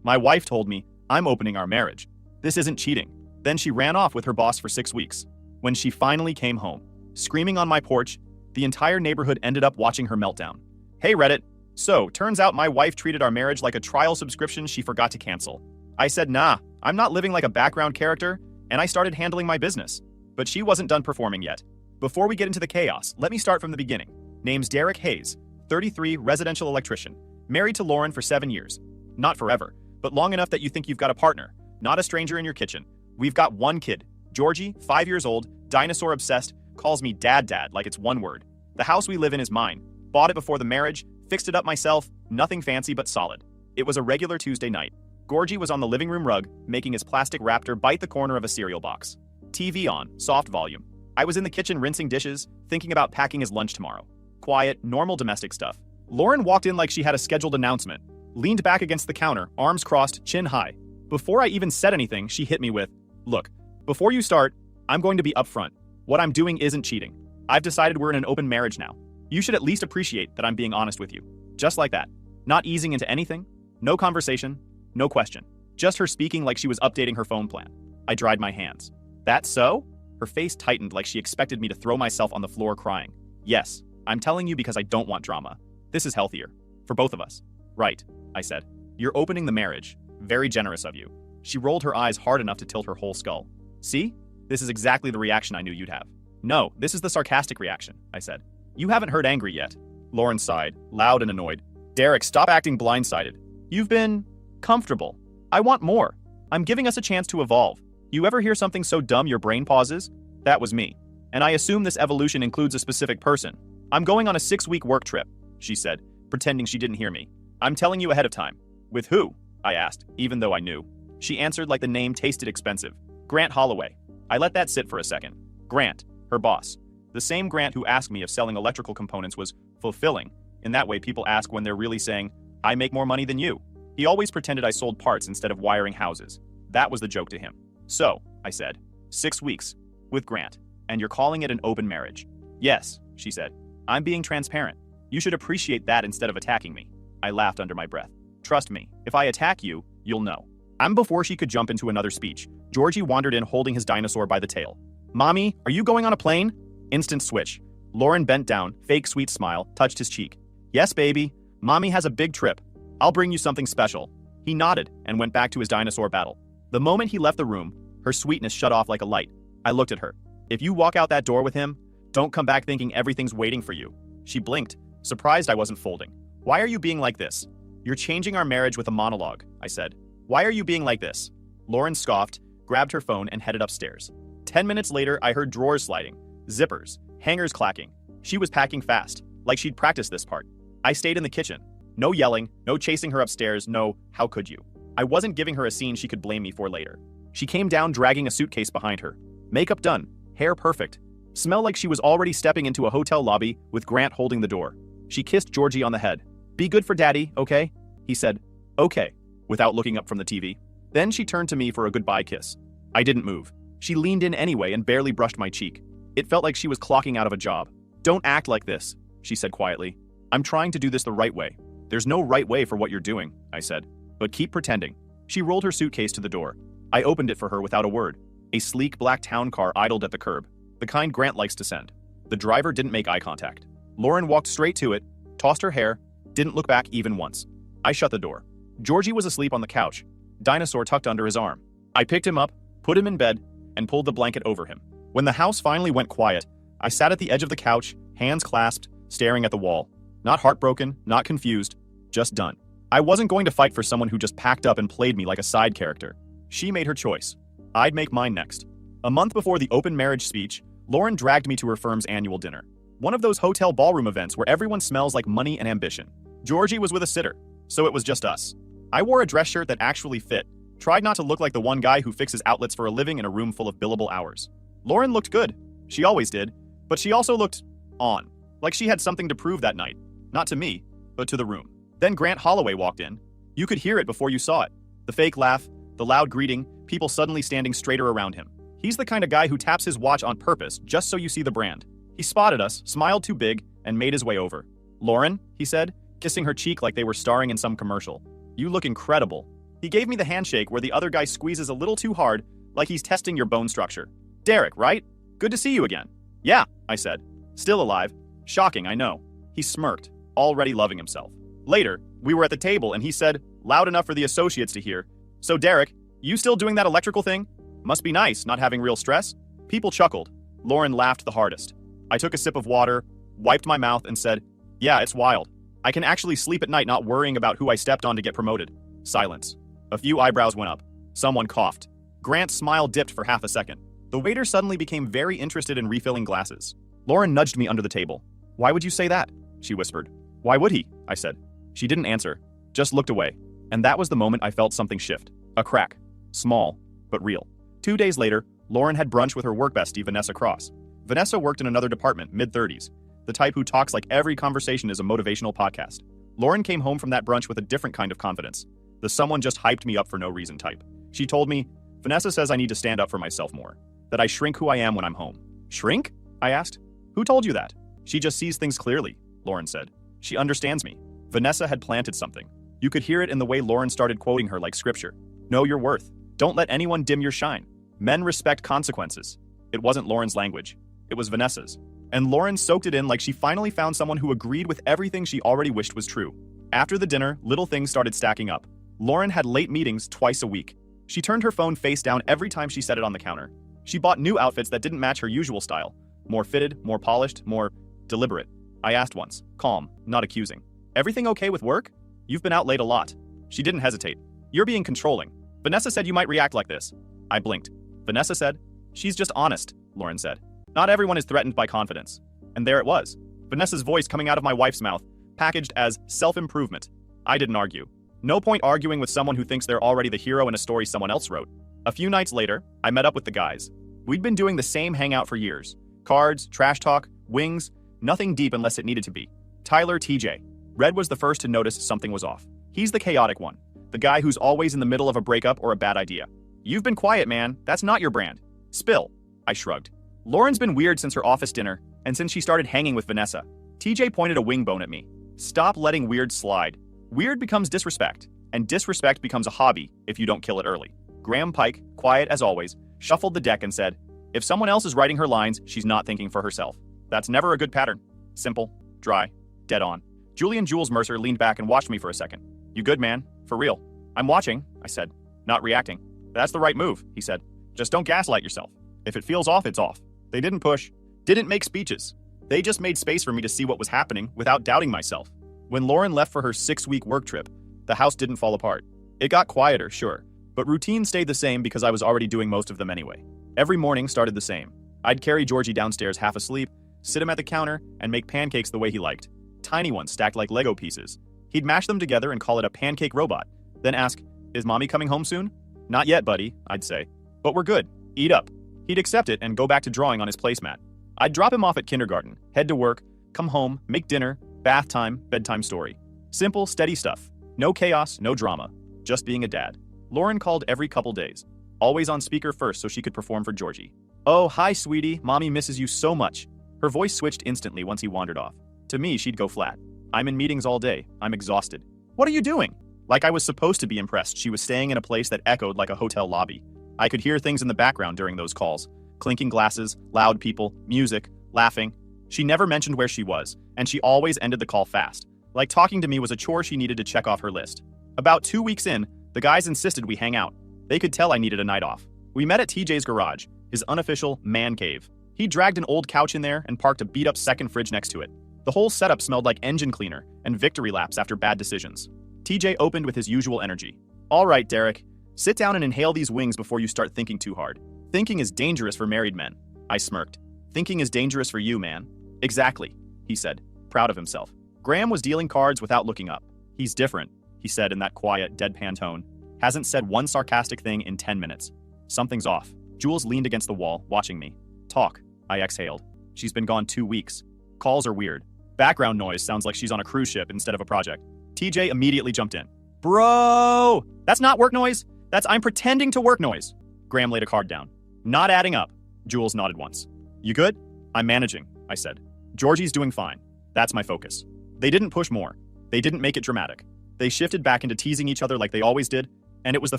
My wife told me, I'm opening our marriage. This isn't cheating. Then she ran off with her boss for 6 weeks. When she finally came home, screaming on my porch, the entire neighborhood ended up watching her meltdown. Hey Reddit. So, turns out my wife treated our marriage like a trial subscription she forgot to cancel. I said, nah, I'm not living like a background character, and I started handling my business. But she wasn't done performing yet. Before we get into the chaos, let me start from the beginning. Name's Derek Hayes, 33, residential electrician, married to Lauren for 7 years. Not forever, but long enough that you think you've got a partner, not a stranger in your kitchen. We've got one kid, Georgie, 5 years old, dinosaur obsessed, calls me dad like it's one word. The house we live in is mine. Bought it before the marriage, fixed it up myself, nothing fancy but solid. It was a regular Tuesday night. Georgie was on the living room rug, making his plastic raptor bite the corner of a cereal box. TV on, soft volume. I was in the kitchen rinsing dishes, thinking about packing his lunch tomorrow. Quiet, normal domestic stuff. Lauren walked in like she had a scheduled announcement, leaned back against the counter, arms crossed, chin high. Before I even said anything, she hit me with, look, before you start, I'm going to be upfront. What I'm doing isn't cheating. I've decided we're in an open marriage now. You should at least appreciate that I'm being honest with you. Just like that. Not easing into anything. No conversation. No question. Just her speaking like she was updating her phone plan. I dried my hands. That's so? Her face tightened like she expected me to throw myself on the floor crying. Yes, I'm telling you because I don't want drama. This is healthier. For both of us. Right, I said. You're opening the marriage. Very generous of you. She rolled her eyes hard enough to tilt her whole skull. See? This is exactly the reaction I knew you'd have. No, this is the sarcastic reaction, I said. You haven't heard angry yet. Lauren sighed, loud and annoyed. Derek, stop acting blindsided. You've been comfortable. I want more. I'm giving us a chance to evolve. You ever hear something so dumb your brain pauses? That was me. And I assume this evolution includes a specific person. I'm going on a 6-week work trip, she said, pretending she didn't hear me. I'm telling you ahead of time. With who? I asked, even though I knew. She answered like the name tasted expensive. Grant Holloway. I let that sit for a second. Grant, her boss. The same Grant who asked me if selling electrical components was fulfilling. In that way, people ask when they're really saying, I make more money than you. He always pretended I sold parts instead of wiring houses. That was the joke to him. So, I said, 6 weeks. With Grant. And you're calling it an open marriage. Yes, she said. I'm being transparent. You should appreciate that instead of attacking me. I laughed under my breath. Trust me, if I attack you, you'll know. Before she could jump into another speech, Georgie wandered in holding his dinosaur by the tail. Mommy, are you going on a plane? Instant switch. Lauren bent down, fake sweet smile, touched his cheek. Yes, baby. Mommy has a big trip. I'll bring you something special. He nodded and went back to his dinosaur battle. The moment he left the room, her sweetness shut off like a light. I looked at her. If you walk out that door with him, don't come back thinking everything's waiting for you. She blinked, surprised I wasn't folding. Why are you being like this? You're changing our marriage with a monologue, I said. Why are you being like this? Lauren scoffed, grabbed her phone and headed upstairs. 10 minutes later, I heard drawers sliding, zippers, hangers clacking. She was packing fast, like she'd practiced this part. I stayed in the kitchen. No yelling, no chasing her upstairs, no, how could you? I wasn't giving her a scene she could blame me for later. She came down dragging a suitcase behind her. Makeup done, hair perfect. Smell like she was already stepping into a hotel lobby with Grant holding the door. She kissed Georgie on the head. Be good for daddy, okay? He said, okay, without looking up from the TV. Then she turned to me for a goodbye kiss. I didn't move. She leaned in anyway and barely brushed my cheek. It felt like she was clocking out of a job. Don't act like this, she said quietly. I'm trying to do this the right way. There's no right way for what you're doing, I said. But keep pretending. She rolled her suitcase to the door. I opened it for her without a word. A sleek black town car idled at the curb, the kind Grant likes to send. The driver didn't make eye contact. Lauren walked straight to it, tossed her hair, didn't look back even once. I shut the door. Georgie was asleep on the couch, dinosaur tucked under his arm. I picked him up, put him in bed, and pulled the blanket over him. When the house finally went quiet, I sat at the edge of the couch, hands clasped, staring at the wall. Not heartbroken, not confused, just done. I wasn't going to fight for someone who just packed up and played me like a side character. She made her choice. I'd make mine next. A month before the open marriage speech, Lauren dragged me to her firm's annual dinner. One of those hotel ballroom events where everyone smells like money and ambition. Georgie was with a sitter, so it was just us. I wore a dress shirt that actually fit, tried not to look like the one guy who fixes outlets for a living in a room full of billable hours. Lauren looked good. She always did. But she also looked on, like she had something to prove that night. Not to me, but to the room. Then Grant Holloway walked in. You could hear it before you saw it. The fake laugh, the loud greeting, people suddenly standing straighter around him. He's the kind of guy who taps his watch on purpose just so you see the brand. He spotted us, smiled too big, and made his way over. Lauren, he said, kissing her cheek like they were starring in some commercial. You look incredible. He gave me the handshake where the other guy squeezes a little too hard, like he's testing your bone structure. Derek, right? Good to see you again. Yeah, I said. Still alive. Shocking, I know. He smirked, already loving himself. Later, we were at the table and he said, loud enough for the associates to hear, "So Derek, you still doing that electrical thing? Must be nice, not having real stress." People chuckled. Lauren laughed the hardest. I took a sip of water, wiped my mouth, and said, "Yeah, it's wild. I can actually sleep at night not worrying about who I stepped on to get promoted." Silence. A few eyebrows went up. Someone coughed. Grant's smile dipped for half a second. The waiter suddenly became very interested in refilling glasses. Lauren nudged me under the table. "Why would you say that?" she whispered. "Why would he?" I said. She didn't answer, just looked away. And that was the moment I felt something shift. A crack. Small, but real. 2 days later, Lauren had brunch with her work bestie, Vanessa Cross. Vanessa worked in another department, mid-30s, the type who talks like every conversation is a motivational podcast. Lauren came home from that brunch with a different kind of confidence. The someone just hyped me up for no reason type. She told me, "Vanessa says I need to stand up for myself more, that I shrink who I am when I'm home." Shrink? I asked. "Who told you that?" "She just sees things clearly," Lauren said. "She understands me." Vanessa had planted something. You could hear it in the way Lauren started quoting her like scripture. Know your worth. Don't let anyone dim your shine. Men respect consequences. It wasn't Lauren's language. It was Vanessa's. And Lauren soaked it in like she finally found someone who agreed with everything she already wished was true. After the dinner, little things started stacking up. Lauren had late meetings twice a week. She turned her phone face down every time she set it on the counter. She bought new outfits that didn't match her usual style. More fitted, more polished, more deliberate. I asked once, calm, not accusing. "Everything okay with work? You've been out late a lot." She didn't hesitate. "You're being controlling. Vanessa said you might react like this." I blinked. Vanessa said, "She's just honest," Lauren said. "Not everyone is threatened by confidence." And there it was. Vanessa's voice coming out of my wife's mouth, packaged as self-improvement. I didn't argue. No point arguing with someone who thinks they're already the hero in a story someone else wrote. A few nights later, I met up with the guys. We'd been doing the same hangout for years. Cards, trash talk, wings, nothing deep unless it needed to be. Tyler, TJ. Red was the first to notice something was off. He's the chaotic one. The guy who's always in the middle of a breakup or a bad idea. "You've been quiet, man. That's not your brand." "Spill." I shrugged. "Lauren's been weird since her office dinner, and since she started hanging with Vanessa." TJ pointed a wing bone at me. "Stop letting weird slide. Weird becomes disrespect, and disrespect becomes a hobby if you don't kill it early." Graham Pike, quiet as always, shuffled the deck and said, "If someone else is writing her lines, she's not thinking for herself. That's never a good pattern. Simple, dry, dead on." Julian Jules Mercer leaned back and watched me for a second. "You good, man? For real?" "I'm watching," I said, not reacting. "That's the right move," he said. "Just don't gaslight yourself. If it feels off, it's off." They didn't push, didn't make speeches. They just made space for me to see what was happening without doubting myself. When Lauren left for her 6-week work trip, the house didn't fall apart. It got quieter, sure, but routine stayed the same because I was already doing most of them anyway. Every morning started the same. I'd carry Georgie downstairs half asleep, sit him at the counter, and make pancakes the way he liked. Tiny ones stacked like Lego pieces. He'd mash them together and call it a pancake robot, then ask, "Is mommy coming home soon?" "Not yet, buddy," I'd say. "But we're good. Eat up." He'd accept it and go back to drawing on his placemat. I'd drop him off at kindergarten, head to work, come home, make dinner, bath time, bedtime story. Simple, steady stuff. No chaos, no drama. Just being a dad. Lauren called every couple days. Always on speaker first so she could perform for Georgie. "Oh, hi, sweetie. Mommy misses you so much." Her voice switched instantly once he wandered off. To me, she'd go flat. "I'm in meetings all day. I'm exhausted." "What are you doing?" Like I was supposed to be impressed, she was staying in a place that echoed like a hotel lobby. I could hear things in the background during those calls. Clinking glasses, loud people, music, laughing. She never mentioned where she was, and she always ended the call fast. Like talking to me was a chore she needed to check off her list. About 2 weeks in, the guys insisted we hang out. They could tell I needed a night off. We met at TJ's garage, his unofficial man cave. He dragged an old couch in there and parked a beat-up second fridge next to it. The whole setup smelled like engine cleaner and victory laps after bad decisions. TJ opened with his usual energy. "All right, Derek. Sit down and inhale these wings before you start thinking too hard. Thinking is dangerous for married men." I smirked. "Thinking is dangerous for you, man." "Exactly," he said, proud of himself. Graham was dealing cards without looking up. "He's different," he said in that quiet, deadpan tone. Hasn't said one sarcastic thing in 10 minutes. Something's off. Jules leaned against the wall, watching me. "Talk," I exhaled. "She's been gone 2 weeks. Calls are weird. Background noise sounds like she's on a cruise ship instead of a project." TJ immediately jumped in. "Bro! That's not work noise! That's I'm pretending to work noise!" Graham laid a card down. "Not adding up." Jules nodded once. "You good?" "I'm managing," I said. "Georgie's doing fine. That's my focus." They didn't push more. They didn't make it dramatic. They shifted back into teasing each other like they always did. And it was the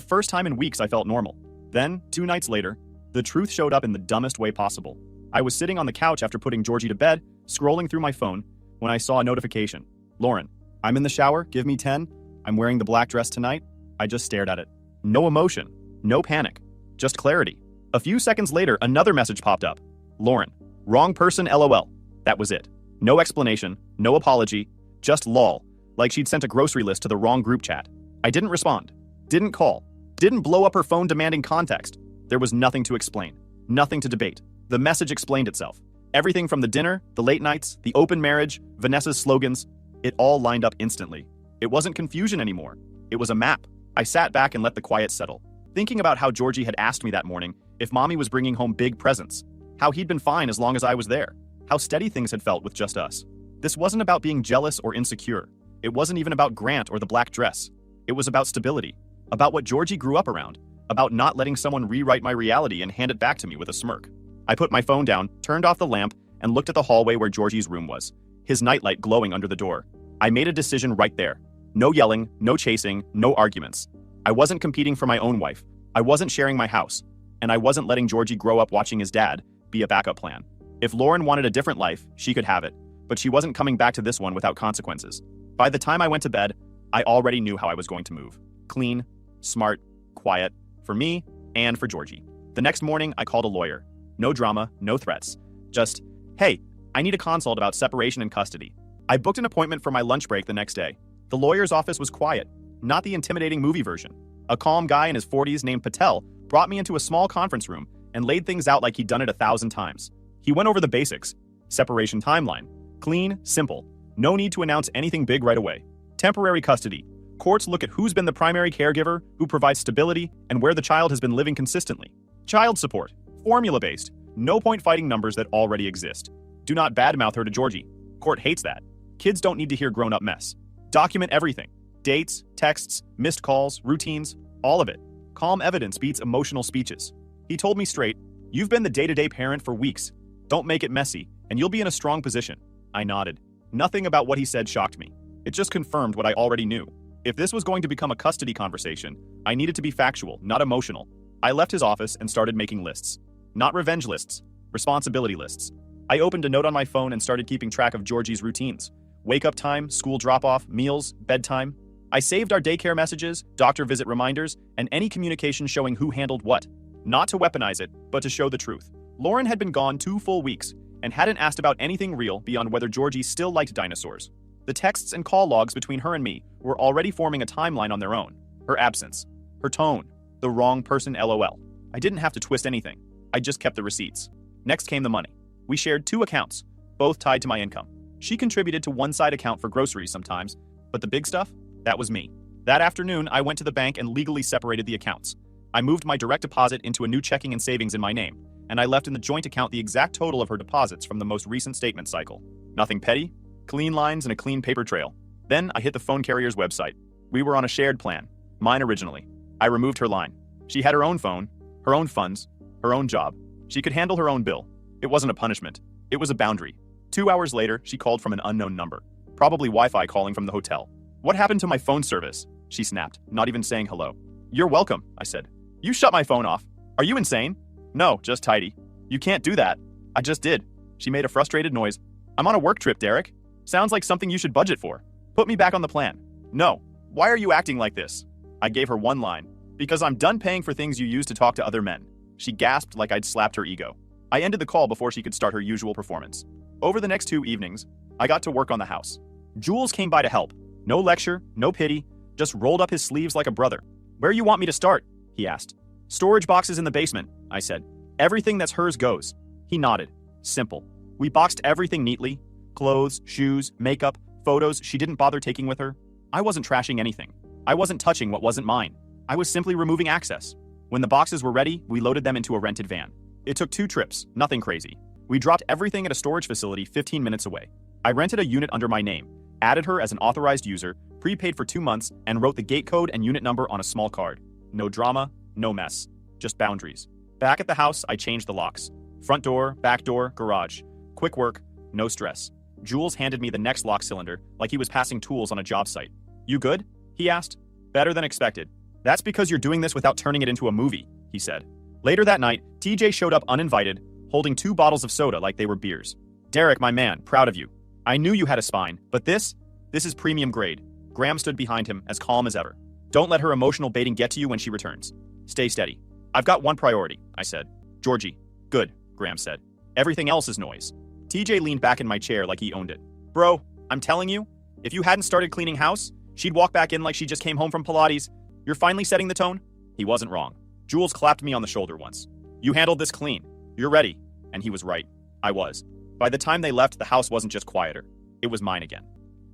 first time in weeks I felt normal. Then, 2 nights later, the truth showed up in the dumbest way possible. I was sitting on the couch after putting Georgie to bed, scrolling through my phone, when I saw a notification. Lauren, I'm in the shower, give me 10. I'm wearing the black dress tonight. I just stared at it. No emotion, no panic, just clarity. A few seconds later, another message popped up. Lauren, wrong person, LOL. That was it. No explanation, no apology, just lol, like she'd sent a grocery list to the wrong group chat. I didn't respond, didn't call, didn't blow up her phone demanding context. There was nothing to explain, nothing to debate. The message explained itself. Everything from the dinner, the late nights, the open marriage, Vanessa's slogans, it all lined up instantly. It wasn't confusion anymore. It was a map. I sat back and let the quiet settle, thinking about how Georgie had asked me that morning if mommy was bringing home big presents, how he'd been fine as long as I was there, how steady things had felt with just us. This wasn't about being jealous or insecure. It wasn't even about Grant or the black dress. It was about stability, about what Georgie grew up around, about not letting someone rewrite my reality and hand it back to me with a smirk. I put my phone down, turned off the lamp, and looked at the hallway where Georgie's room was, his nightlight glowing under the door. I made a decision right there. No yelling, no chasing, no arguments. I wasn't competing for my own wife. I wasn't sharing my house. And I wasn't letting Georgie grow up watching his dad be a backup plan. If Lauren wanted a different life, she could have it. But she wasn't coming back to this one without consequences. By the time I went to bed, I already knew how I was going to move. Clean, smart, quiet, for me and for Georgie. The next morning, I called a lawyer. No drama, no threats. Just, hey, I need a consult about separation and custody. I booked an appointment for my lunch break the next day. The lawyer's office was quiet, not the intimidating movie version. A calm guy in his 40s named Patel brought me into a small conference room and laid things out like he'd done it 1,000 times. He went over the basics. Separation timeline. Clean, simple. No need to announce anything big right away. Temporary custody. Courts look at who's been the primary caregiver, who provides stability, and where the child has been living consistently. Child support. Formula-based. No point fighting numbers that already exist. Do not badmouth her to Georgie. Court hates that. Kids don't need to hear grown-up mess. Document everything. Dates, texts, missed calls, routines, all of it. Calm evidence beats emotional speeches. He told me straight, you've been the day-to-day parent for weeks. Don't make it messy, and you'll be in a strong position. I nodded. Nothing about what he said shocked me. It just confirmed what I already knew. If this was going to become a custody conversation, I needed to be factual, not emotional. I left his office and started making lists. Not revenge lists, responsibility lists. I opened a note on my phone and started keeping track of Georgie's routines. Wake up time, school drop-off, meals, bedtime. I saved our daycare messages, doctor visit reminders, and any communication showing who handled what. Not to weaponize it, but to show the truth. Lauren had been gone 2 full weeks and hadn't asked about anything real beyond whether Georgie still liked dinosaurs. The texts and call logs between her and me were already forming a timeline on their own. Her absence, her tone, the wrong person LOL. I didn't have to twist anything. I just kept the receipts. Next came the money. We shared 2 accounts, both tied to my income. She contributed to one side account for groceries sometimes, but the big stuff, that was me. That afternoon, I went to the bank and legally separated the accounts. I moved my direct deposit into a new checking and savings in my name, and I left in the joint account the exact total of her deposits from the most recent statement cycle. Nothing petty, clean lines and a clean paper trail. Then I hit the phone carrier's website. We were on a shared plan, mine originally. I removed her line. She had her own phone, her own funds, her own job. She could handle her own bill. It wasn't a punishment. It was a boundary. 2 hours later, she called from an unknown number. Probably Wi-Fi calling from the hotel. What happened to my phone service? She snapped, not even saying hello. You're welcome, I said. You shut my phone off. Are you insane? No, just tidy. You can't do that. I just did. She made a frustrated noise. I'm on a work trip, Derek. Sounds like something you should budget for. Put me back on the plan. No. Why are you acting like this? I gave her one line. Because I'm done paying for things you use to talk to other men. She gasped like I'd slapped her ego. I ended the call before she could start her usual performance. Over the next 2 evenings, I got to work on the house. Jules came by to help. No lecture, no pity, just rolled up his sleeves like a brother. Where you want me to start? He asked. Storage boxes in the basement, I said. Everything that's hers goes. He nodded. Simple. We boxed everything neatly. Clothes, shoes, makeup, photos she didn't bother taking with her. I wasn't trashing anything. I wasn't touching what wasn't mine. I was simply removing access. When the boxes were ready, we loaded them into a rented van. It took 2 trips, nothing crazy. We dropped everything at a storage facility 15 minutes away. I rented a unit under my name, added her as an authorized user, prepaid for 2 months, and wrote the gate code and unit number on a small card. No drama, no mess, just boundaries. Back at the house, I changed the locks. Front door, back door, garage. Quick work, no stress. Jules handed me the next lock cylinder like he was passing tools on a job site. You good? He asked. Better than expected. That's because you're doing this without turning it into a movie, he said. Later that night, TJ showed up uninvited, holding 2 bottles of soda like they were beers. Derek, my man, proud of you. I knew you had a spine, but this is premium grade. Graham stood behind him, as calm as ever. Don't let her emotional baiting get to you when she returns. Stay steady. I've got one priority, I said. Georgie. Good, Graham said. Everything else is noise. TJ leaned back in my chair like he owned it. Bro, I'm telling you, if you hadn't started cleaning house, she'd walk back in like she just came home from Pilates. You're finally setting the tone? He wasn't wrong. Jules clapped me on the shoulder once. You handled this clean. You're ready. And he was right. I was. By the time they left, the house wasn't just quieter. It was mine again.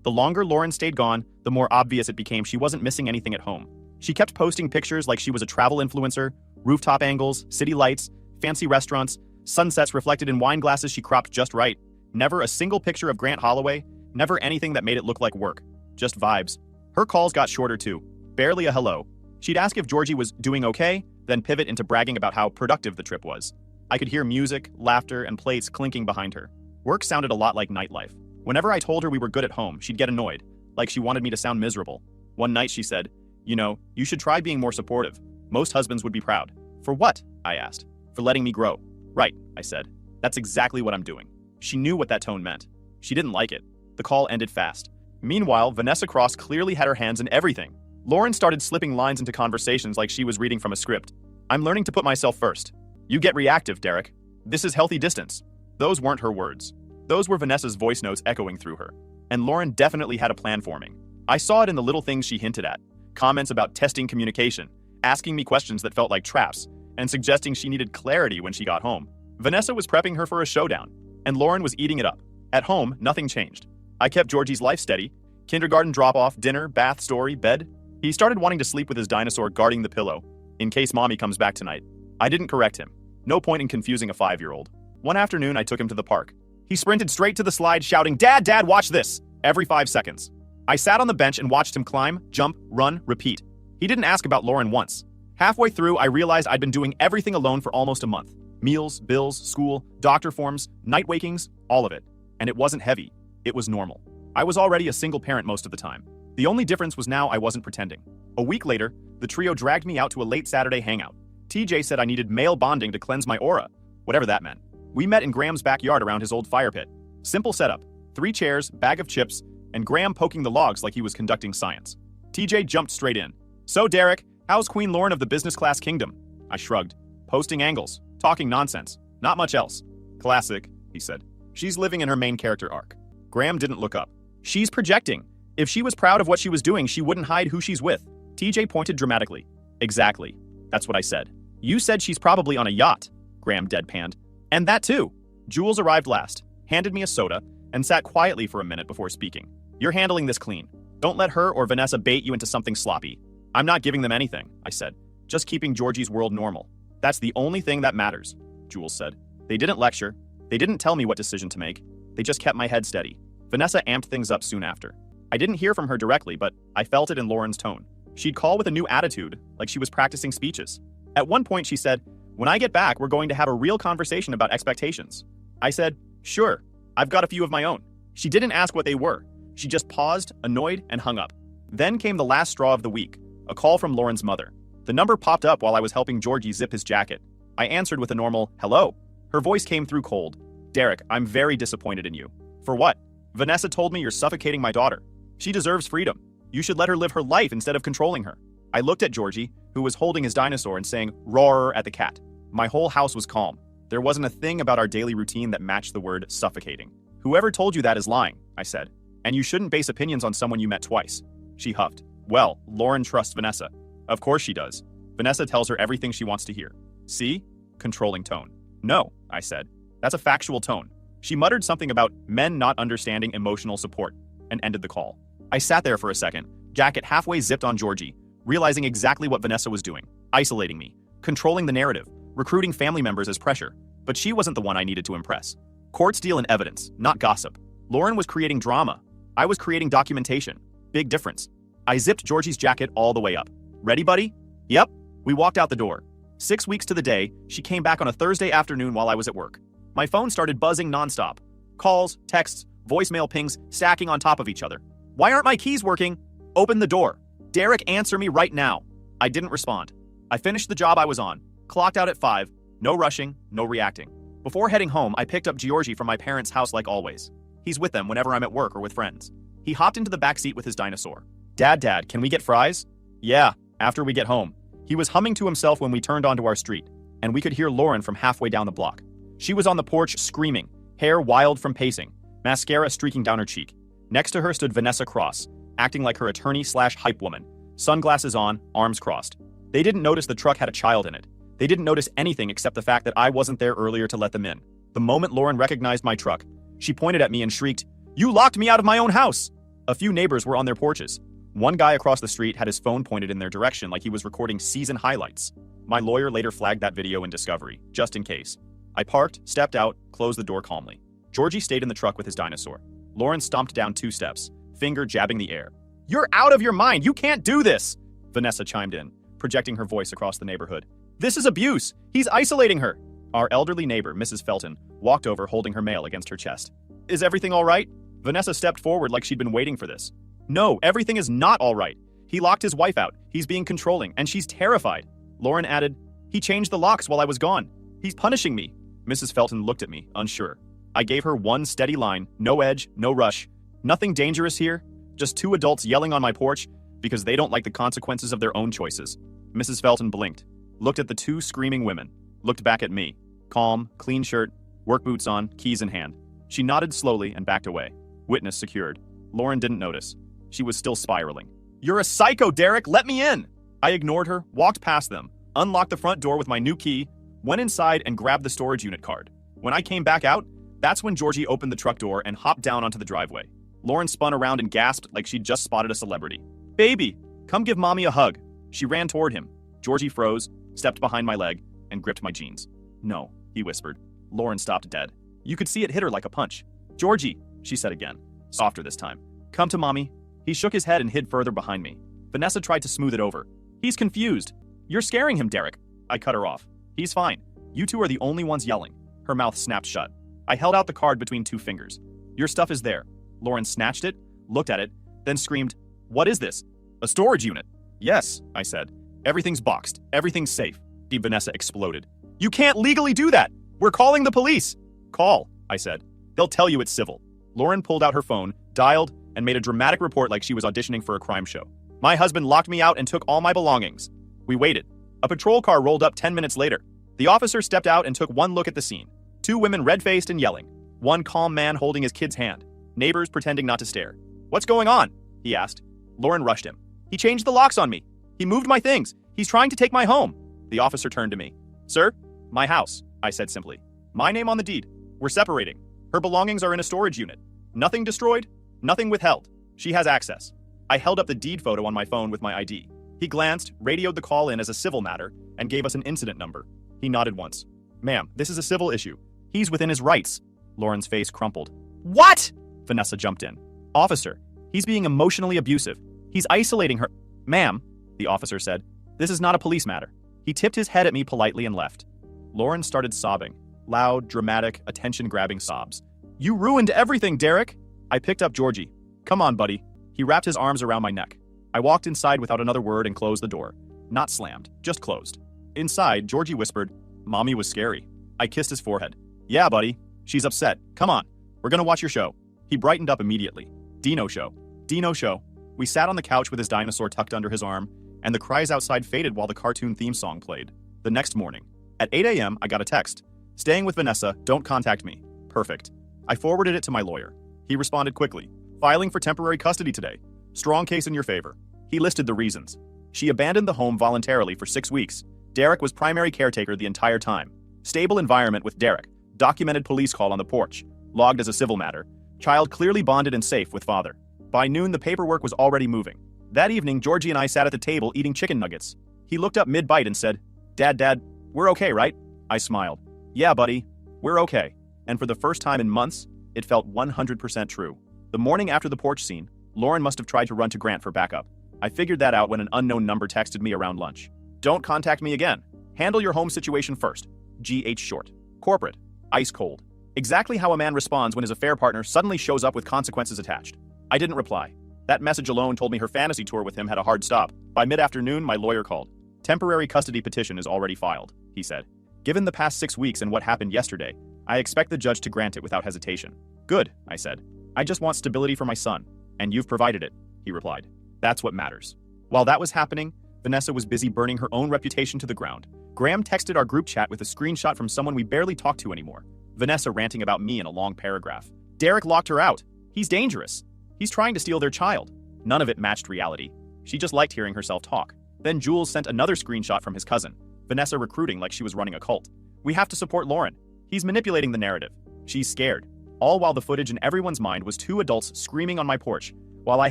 The longer Lauren stayed gone, the more obvious it became she wasn't missing anything at home. She kept posting pictures like she was a travel influencer, rooftop angles, city lights, fancy restaurants, sunsets reflected in wine glasses she cropped just right. Never a single picture of Grant Holloway, never anything that made it look like work. Just vibes. Her calls got shorter too. Barely a hello. She'd ask if Georgie was doing okay, then pivot into bragging about how productive the trip was. I could hear music, laughter, and plates clinking behind her. Work sounded a lot like nightlife. Whenever I told her we were good at home, she'd get annoyed, like she wanted me to sound miserable. One night she said, "You know, you should try being more supportive. Most husbands would be proud." For what? I asked. For letting me grow. Right, I said. That's exactly what I'm doing. She knew what that tone meant. She didn't like it. The call ended fast. Meanwhile, Vanessa Cross clearly had her hands in everything. Lauren started slipping lines into conversations like she was reading from a script. I'm learning to put myself first. You get reactive, Derek. This is healthy distance. Those weren't her words. Those were Vanessa's voice notes echoing through her. And Lauren definitely had a plan forming. I saw it in the little things she hinted at. Comments about testing communication, asking me questions that felt like traps, and suggesting she needed clarity when she got home. Vanessa was prepping her for a showdown, and Lauren was eating it up. At home, nothing changed. I kept Georgie's life steady. Kindergarten drop-off, dinner, bath, story, bed. He started wanting to sleep with his dinosaur guarding the pillow, in case mommy comes back tonight. I didn't correct him. No point in confusing a 5-year-old. One afternoon, I took him to the park. He sprinted straight to the slide, shouting, "Dad, Dad, watch this!" every 5 seconds. I sat on the bench and watched him climb, jump, run, repeat. He didn't ask about Lauren once. Halfway through, I realized I'd been doing everything alone for almost a month. Meals, bills, school, doctor forms, night wakings, all of it. And it wasn't heavy. It was normal. I was already a single parent most of the time. The only difference was now I wasn't pretending. A week later, the trio dragged me out to a late Saturday hangout. TJ said I needed male bonding to cleanse my aura, whatever that meant. We met in Graham's backyard around his old fire pit. Simple setup. 3 chairs, bag of chips, and Graham poking the logs like he was conducting science. TJ jumped straight in. "So, Derek, how's Queen Lauren of the business class kingdom?" I shrugged. "Posting angles. Talking nonsense. Not much else." "Classic," he said. "She's living in her main character arc." Graham didn't look up. "She's projecting. If she was proud of what she was doing, she wouldn't hide who she's with." TJ pointed dramatically. "Exactly. That's what I said." "You said she's probably on a yacht," Graham deadpanned. "And that too." Jules arrived last, handed me a soda, and sat quietly for a minute before speaking. "You're handling this clean. Don't let her or Vanessa bait you into something sloppy." "I'm not giving them anything," I said. "Just keeping Georgie's world normal. That's the only thing that matters," Jules said. "They didn't lecture. They didn't tell me what decision to make. They just kept my head steady." Vanessa amped things up soon after. I didn't hear from her directly, but I felt it in Lauren's tone. She'd call with a new attitude, like she was practicing speeches. At one point she said, "When I get back, we're going to have a real conversation about expectations." I said, "Sure, I've got a few of my own." She didn't ask what they were. She just paused, annoyed, and hung up. Then came the last straw of the week, a call from Lauren's mother. The number popped up while I was helping Georgie zip his jacket. I answered with a normal, "Hello." Her voice came through cold. "Derek, I'm very disappointed in you." "For what?" "Vanessa told me you're suffocating my daughter. She deserves freedom. You should let her live her life instead of controlling her." I looked at Georgie, who was holding his dinosaur and saying, "Roar" at the cat. My whole house was calm. There wasn't a thing about our daily routine that matched the word suffocating. "Whoever told you that is lying," I said. "And you shouldn't base opinions on someone you met twice." She huffed. "Well, Lauren trusts Vanessa." "Of course she does. Vanessa tells her everything she wants to hear." "See? Controlling tone." "No," I said. "That's a factual tone." She muttered something about men not understanding emotional support and ended the call. I sat there for a second, jacket halfway zipped on Georgie, realizing exactly what Vanessa was doing. Isolating me, controlling the narrative, recruiting family members as pressure. But she wasn't the one I needed to impress. Court steel and evidence, not gossip. Lauren was creating drama. I was creating documentation. Big difference. I zipped Georgie's jacket all the way up. "Ready, buddy?" "Yep." We walked out the door. 6 weeks to the day, she came back on a Thursday afternoon while I was at work. My phone started buzzing nonstop. Calls, texts, voicemail pings stacking on top of each other. "Why aren't my keys working?" "Open the door." "Derek, answer me right now." I didn't respond. I finished the job I was on, clocked out at 5, no rushing, no reacting. Before heading home, I picked up Georgie from my parents' house like always. He's with them whenever I'm at work or with friends. He hopped into the backseat with his dinosaur. Dad, can we get fries? Yeah, after we get home. He was humming to himself when we turned onto our street, and we could hear Lauren from halfway down the block. She was on the porch screaming, hair wild from pacing, mascara streaking down her cheek. Next to her stood Vanessa Cross, acting like her attorney/hype woman, sunglasses on, arms crossed. They didn't notice the truck had a child in it. They didn't notice anything except the fact that I wasn't there earlier to let them in. The moment Lauren recognized my truck, she pointed at me and shrieked, "You locked me out of my own house!" A few neighbors were on their porches. One guy across the street had his phone pointed in their direction like he was recording season highlights. My lawyer later flagged that video in discovery, just in case. I parked, stepped out, closed the door calmly. Georgie stayed in the truck with his dinosaur. Lauren stomped down 2 steps, finger jabbing the air. "You're out of your mind! You can't do this!" Vanessa chimed in, projecting her voice across the neighborhood. "This is abuse! He's isolating her!" Our elderly neighbor, Mrs. Felton, walked over holding her mail against her chest. "Is everything all right?" Vanessa stepped forward like she'd been waiting for this. "No, everything is not all right. He locked his wife out. He's being controlling, and she's terrified." Lauren added, "He changed the locks while I was gone. He's punishing me." Mrs. Felton looked at me, unsure. I gave her one steady line, no edge, no rush. Nothing dangerous here, just 2 adults yelling on my porch because they don't like the consequences of their own choices. Mrs. Felton blinked, looked at the 2 screaming women, looked back at me. Calm, clean shirt, work boots on, keys in hand. She nodded slowly and backed away. Witness secured. Lauren didn't notice. She was still spiraling. "You're a psycho, Derek! Let me in!" I ignored her, walked past them, unlocked the front door with my new key, went inside and grabbed the storage unit card. When I came back out, that's when Georgie opened the truck door and hopped down onto the driveway. Lauren spun around and gasped like she'd just spotted a celebrity. "Baby, come give mommy a hug." She ran toward him. Georgie froze, stepped behind my leg, and gripped my jeans. "No," he whispered. Lauren stopped dead. You could see it hit her like a punch. "Georgie," she said again, softer this time. "Come to mommy." He shook his head and hid further behind me. Vanessa tried to smooth it over. "He's confused. You're scaring him, Derek." I cut her off. "He's fine. You 2 are the only ones yelling." Her mouth snapped shut. I held out the card between 2 fingers. "Your stuff is there." Lauren snatched it, looked at it, then screamed, "What is this? A storage unit?" "Yes," I said. "Everything's boxed. Everything's safe." Vanessa exploded. "You can't legally do that! We're calling the police!" "Call," I said. "They'll tell you it's civil." Lauren pulled out her phone, dialed, and made a dramatic report like she was auditioning for a crime show. "My husband locked me out and took all my belongings." We waited. A patrol car rolled up 10 minutes later. The officer stepped out and took one look at the scene. 2 women red-faced and yelling. One calm man holding his kid's hand. Neighbors pretending not to stare. "What's going on?" he asked. Lauren rushed him. "He changed the locks on me. He moved my things. He's trying to take my home." The officer turned to me. "Sir, my house," I said simply. "My name on the deed. We're separating. Her belongings are in a storage unit. Nothing destroyed, nothing withheld. She has access." I held up the deed photo on my phone with my ID. He glanced, radioed the call in as a civil matter, and gave us an incident number. He nodded once. "Ma'am, this is a civil issue. He's within his rights." Lauren's face crumpled. "What?" Vanessa jumped in. "Officer, he's being emotionally abusive. He's isolating her." "Ma'am," the officer said, "this is not a police matter." He tipped his head at me politely and left. Lauren started sobbing. Loud, dramatic, attention-grabbing sobs. "You ruined everything, Derek!" I picked up Georgie. "Come on, buddy." He wrapped his arms around my neck. I walked inside without another word and closed the door. Not slammed, just closed. Inside, Georgie whispered, "Mommy was scary." I kissed his forehead. "Yeah, buddy. She's upset. Come on. We're gonna watch your show." He brightened up immediately. "Dino show. Dino show." We sat on the couch with his dinosaur tucked under his arm, and the cries outside faded while the cartoon theme song played. The next morning, at 8 a.m., I got a text. "Staying with Vanessa, don't contact me." Perfect. I forwarded it to my lawyer. He responded quickly. "Filing for temporary custody today. Strong case in your favor." He listed the reasons. She abandoned the home voluntarily for 6 weeks. Derek was primary caretaker the entire time. Stable environment with Derek. Documented police call on the porch. Logged as a civil matter. Child clearly bonded and safe with father. By noon, the paperwork was already moving. That evening, Georgie and I sat at the table eating chicken nuggets. He looked up mid-bite and said, Dad, we're okay, right?" I smiled. "Yeah, buddy, we're okay." And for the first time in months, it felt 100% true. The morning after the porch scene, Lauren must have tried to run to Grant for backup. I figured that out when an unknown number texted me around lunch. "Don't contact me again. Handle your home situation first." GH short. Corporate. Ice cold. Exactly how a man responds when his affair partner suddenly shows up with consequences attached. I didn't reply. That message alone told me her fantasy tour with him had a hard stop. By mid-afternoon, my lawyer called. Temporary custody petition is already filed, he said. Given the past 6 weeks and what happened yesterday, I expect the judge to grant it without hesitation. Good, I said. I just want stability for my son, and you've provided it, he replied. That's what matters. While that was happening, Vanessa was busy burning her own reputation to the ground. Graham texted our group chat with a screenshot from someone we barely talk to anymore. Vanessa ranting about me in a long paragraph. Derek locked her out. He's dangerous. He's trying to steal their child. None of it matched reality. She just liked hearing herself talk. Then Jules sent another screenshot from his cousin. Vanessa recruiting like she was running a cult. We have to support Lauren. He's manipulating the narrative. She's scared. All while the footage in everyone's mind was 2 adults screaming on my porch, while I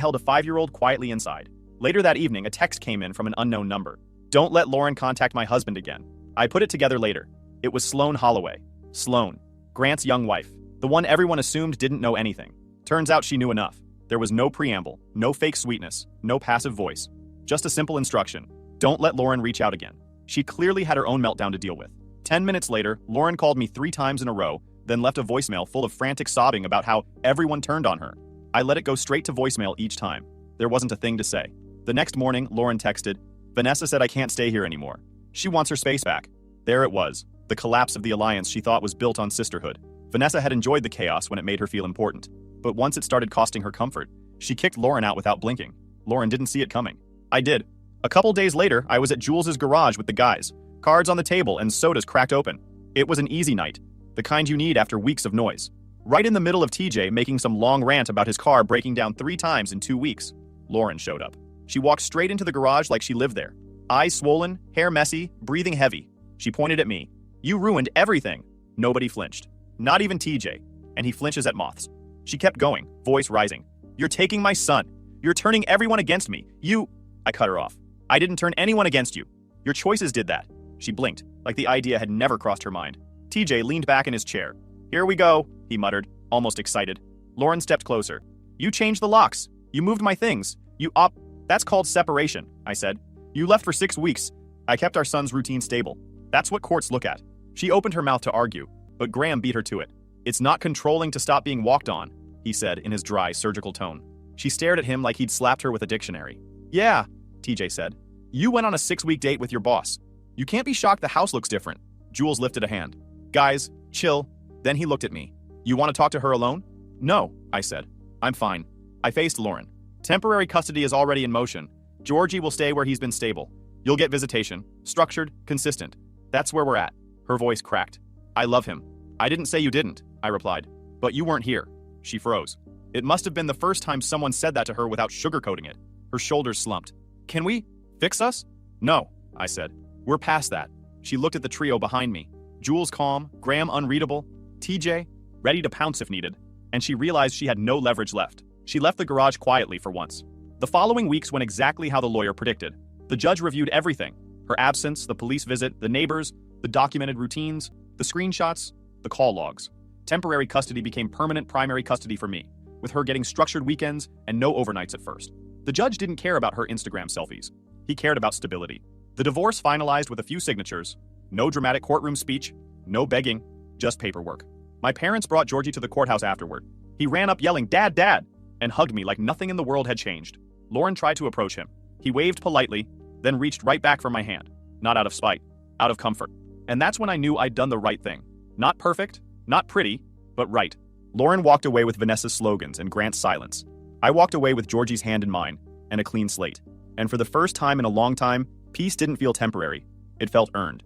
held a 5-year-old quietly inside. Later that evening, a text came in from an unknown number. Don't let Lauren contact my husband again. I put it together later. It was Sloan Holloway. Sloan, Grant's young wife. The one everyone assumed didn't know anything. Turns out she knew enough. There was no preamble, no fake sweetness, no passive voice. Just a simple instruction. Don't let Lauren reach out again. She clearly had her own meltdown to deal with. 10 minutes later, Lauren called me 3 times in a row, then left a voicemail full of frantic sobbing about how everyone turned on her. I let it go straight to voicemail each time. There wasn't a thing to say. The next morning, Lauren texted, Vanessa said I can't stay here anymore. She wants her space back. There it was, the collapse of the alliance she thought was built on sisterhood. Vanessa had enjoyed the chaos when it made her feel important. But once it started costing her comfort, she kicked Lauren out without blinking. Lauren didn't see it coming. I did. A couple days later, I was at Jules's garage with the guys. Cards on the table and sodas cracked open. It was an easy night, the kind you need after weeks of noise. Right in the middle of TJ making some long rant about his car breaking down 3 times in 2 weeks, Lauren showed up. She walked straight into the garage like she lived there. Eyes swollen, hair messy, breathing heavy. She pointed at me. You ruined everything. Nobody flinched. Not even TJ. And he flinches at moths. She kept going, voice rising. You're taking my son. You're turning everyone against me. I cut her off. I didn't turn anyone against you. Your choices did that. She blinked, like the idea had never crossed her mind. TJ leaned back in his chair. Here we go, he muttered, almost excited. Lauren stepped closer. You changed the locks. You moved my things. That's called separation, I said. You left for 6 weeks. I kept our son's routine stable. That's what courts look at. She opened her mouth to argue, but Graham beat her to it. It's not controlling to stop being walked on, he said in his dry, surgical tone. She stared at him like he'd slapped her with a dictionary. Yeah, TJ said. You went on a 6-week date with your boss. You can't be shocked the house looks different. Jules lifted a hand. Guys, chill. Then he looked at me. You want to talk to her alone? No, I said. I'm fine. I faced Lauren. Temporary custody is already in motion. Georgie will stay where he's been stable. You'll get visitation. Structured, consistent. That's where we're at. Her voice cracked. I love him. I didn't say you didn't, I replied. But you weren't here. She froze. It must have been the first time someone said that to her without sugarcoating it. Her shoulders slumped. Can we fix us? No, I said. We're past that. She looked at the trio behind me. Jules calm, Graham unreadable, TJ ready to pounce if needed, and she realized she had no leverage left. She left the garage quietly for once. The following weeks went exactly how the lawyer predicted. The judge reviewed everything. Her absence, the police visit, the neighbors, the documented routines, the screenshots, the call logs. Temporary custody became permanent primary custody for me, with her getting structured weekends and no overnights at first. The judge didn't care about her Instagram selfies. He cared about stability. The divorce finalized with a few signatures. No dramatic courtroom speech, no begging, just paperwork. My parents brought Georgie to the courthouse afterward. He ran up yelling, Dad, Dad, and hugged me like nothing in the world had changed. Lauren tried to approach him. He waved politely, then reached right back for my hand. Not out of spite, out of comfort. And that's when I knew I'd done the right thing. Not perfect, not pretty, but right. Lauren walked away with Vanessa's slogans and Grant's silence. I walked away with Georgie's hand in mine and a clean slate. And for the first time in a long time, peace didn't feel temporary. It felt earned.